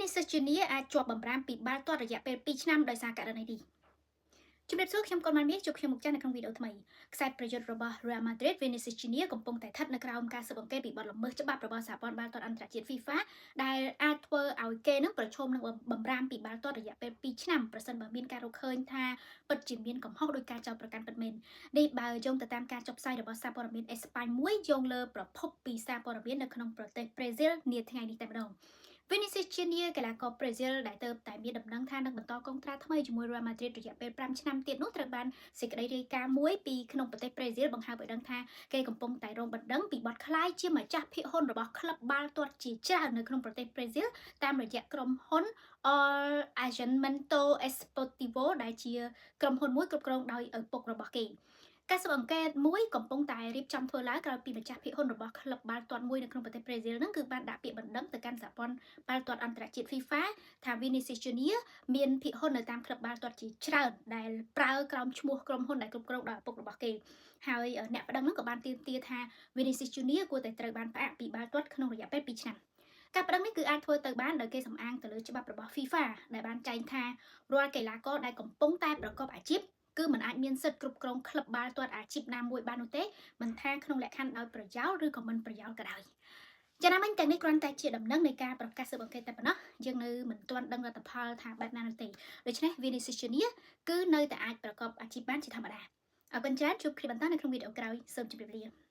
Vinicius Junior អាចជាប់បម្រាមពីបាល់ទាត់រយៈពេល2ឆ្នាំដោយសារករណីនេះជំរាបសួរខ្ញុំកូនម៉ានមាសជួបខ្ញុំមុខចាស់នៅក្នុងវីដេអូថ្មីខ្សែប្រយុទ្ធរបស់ Real Madrid Vinicius Junior កំពុងតែស្ថិតនៅក្រោមការស៊ើបអង្កេតពីបទល្មើសច្បាប់របស់សហព័ន្ធបាល់ទាត់អន្តរជាតិ FIFA ដែលអាចធ្វើឲ្យគេនឹងប្រឈមនឹងបម្រាមពីបាល់ទាត់រយៈពេល2ឆ្នាំប្រសិនបើមានការរកឃើញថាពិតជាមានកំហុសដោយការចោទប្រកាន់ពិតមែននេះបើយោងទៅតាមការចុះផ្សាយរបស់សារព័ត៌មានអេស្ប៉ាញមួយយោងលើប្រភពពីសារព័ត៌មាននៅក្នុងប្រទេសប្រេស៊ីលនាថ្ងៃនេះតែម្ដងVinicius Junior កីឡាករប្រេស៊ីលដែលទើបតែមានដំណឹងថានឹងបន្តកុងត្រាថ្មីជាមួយ Real Madrid រយៈពេល5ឆ្នាំទៀតនោះត្រូវបានសេចក្តីរាយការណ៍មួយពីក្នុងប្រទេសប្រេស៊ីលបង្ហើបឲ្យដឹងថាគេកំពុងតែរងបណ្ដឹងពីបទក្លាយជាម្ចាស់ភាគហ៊ុនរបស់ក្លឹបបាល់ទាត់ជាច្រើននៅក្នុងប្រទេសប្រេស៊ីលតាមរយៈក្រុមហ៊ុន All Agenciamento Esportivo ដែលជាក្រុមហ៊ុនមួយគ្រប់គ្រងដោយឪពុករបស់គេការស៊ើបអង្កេតមួយកំពុងតែរៀបចំធ្វើឡើងក្រោយពីម្ចាស់ភាគហ៊ុនរបស់ក្លឹបបាល់ទាត់មួយនៅក្នុងប្រទេសប្រេស៊ីលហ្នឹងគឺបានដាក់ពាក្យបណ្ដឹងទៅកាន់សហព័ន្ធបាល់ទាត់អន្តរជាតិ FIFA ថា Vinicius Junior មានភាគហ៊ុននៅតាមក្លឹបបាល់ទាត់ជាច្រើនដែលប្រើក្រោមឈ្មោះក្រុមហ៊ុនដែលគ្រប់គ្រងដោយឪពុករបស់គេហើយអ្នកប្តឹងហ្នឹងក៏បានទាមទារថា Vinicius Junior គួរតែត្រូវបានផ្អាកពីបាល់ទាត់ក្នុងរយៈពេល2ឆ្នាំការប្តឹងនេះគឺអាចធ្វើទៅបានដោយគេសំអាងទៅលើច្បាប់របស់ FIFA ដែលបានចែងថារាល់កីឡាករដែលកំពុងតែប្រកបអាជីពគឺมันអាចមានសិទ្ធិគ្រប់គ្រងក្លឹបបាល់ទាត់អាជីពណាមួយបាននោះទេមិនថាក្នុងលក្ខខណ្ឌដោយប្រយោលឬក៏មិនប្រយោលក៏ដោយចំណាំវិញទាំងនេះគ្រាន់តែជាដំណឹងនៃការប្រកាសស៊ើបអង្កេតតែប៉ុណ្ណោះយើងនៅមិនទាន់ដឹងលទ្ធផលថាបែបណានោះទេដូច្នេះ Vinicius Junior គឺនៅតែអាចប្រកបអាជីពបានជាធម្មតាអរគុណច្រើនជួបគ្នាបន្តនៅក្នុងវីដេអូក្រោយសូមជម្រាបលា